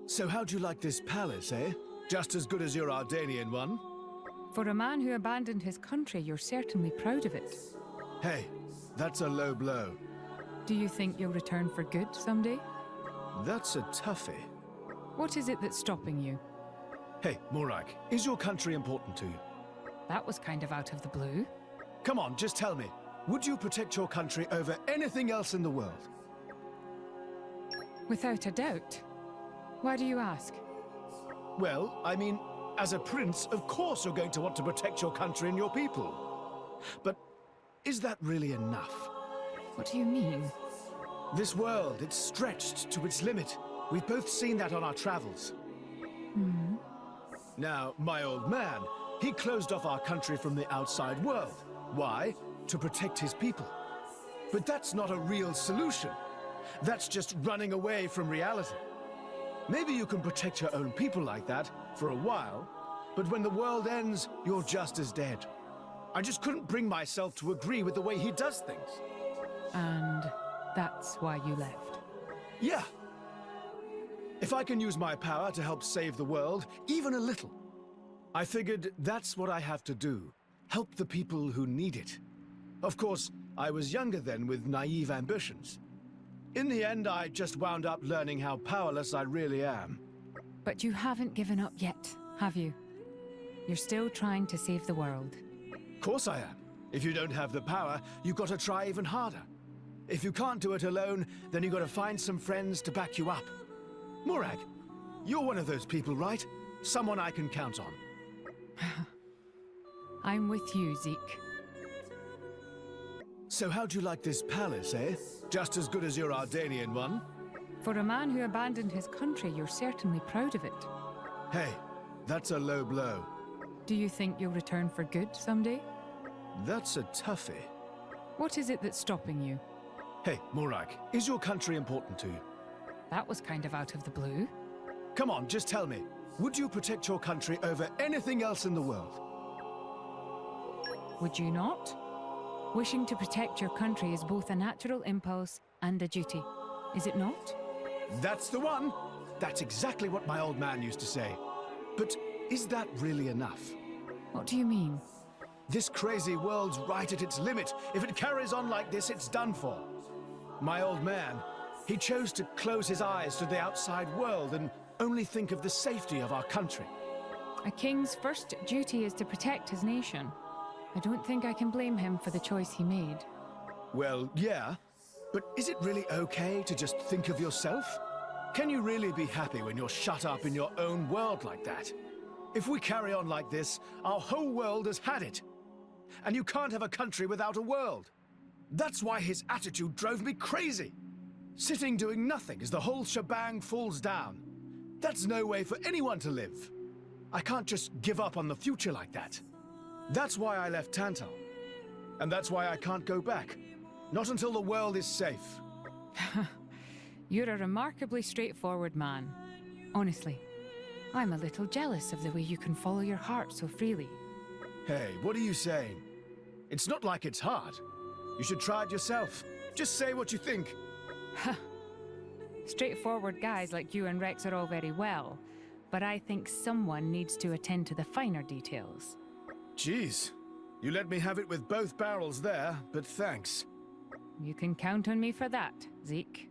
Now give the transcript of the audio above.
So how'd you like this palace, eh? Just as good as your Ardanian one? For a man who abandoned his country, you're certainly proud of it. Hey, that's a low blow. Do you think you'll return for good someday? That's a toughie. What is it that's stopping you? Hey, Morag, is your country important to you? That was kind of out of the blue. Come on, just tell me. Would you protect your country over anything else in the world? Without a doubt. Why do you ask? Well, I mean, as a prince, of course you're going to want to protect your country and your people. But is that really enough? What do you mean? This world, it's stretched to its limit. We've both seen that on our travels. Now, my old man, he closed off our country from the outside world. Why? To protect his people. But that's not a real solution. That's just running away from reality. Maybe you can protect your own people like that for a while, but when the world ends, you're just as dead. I just couldn't bring myself to agree with the way he does things. And that's why you left? Yeah. If I can use my power to help save the world, even a little, I figured that's what I have to do. Help the people who need it. Of course, I was younger then with naive ambitions. In the end, I just wound up learning how powerless I really am. But you haven't given up yet, have you? You're still trying to save the world. Of course I am. If you don't have the power, you've got to try even harder. If you can't do it alone, then you've got to find some friends to back you up. Morag, you're one of those people, right? Someone I can count on. I'm with you, Zeke. So how'd you like this palace, eh? Just as good as your Ardanian one? For a man who abandoned his country, you're certainly proud of it. Hey, that's a low blow. Do you think you'll return for good someday? That's a toughie. What is it that's stopping you? Hey, Morag, is your country important to you? That was kind of out of the blue. Come on, just tell me. Would you protect your country over anything else in the world? Would you not? Wishing to protect your country is both a natural impulse and a duty, is it not? That's the one! That's exactly what my old man used to say. But is that really enough? What do you mean? This crazy world's right at its limit. If it carries on like this, it's done for. My old man, he chose to close his eyes to the outside world and only think of the safety of our country. A king's first duty is to protect his nation. I don't think I can blame him for the choice he made. Well, yeah, but is it really okay to just think of yourself? Can you really be happy when you're shut up in your own world like that? If we carry on like this, our whole world has had it. And you can't have a country without a world. That's why his attitude drove me crazy. Sitting doing nothing as the whole shebang falls down. That's no way for anyone to live. I can't just give up on the future like that. That's why I left Tantal. And that's why I can't go back. Not until the world is safe. You're a remarkably straightforward man. Honestly, I'm a little jealous of the way you can follow your heart so freely. Hey, what are you saying? It's not like it's hard. You should try it yourself. Just say what you think. Straightforward guys like you and Rex are all very well, but I think someone needs to attend to the finer details. Jeez, you let me have it with both barrels there, but thanks. You can count on me for that, Zeke.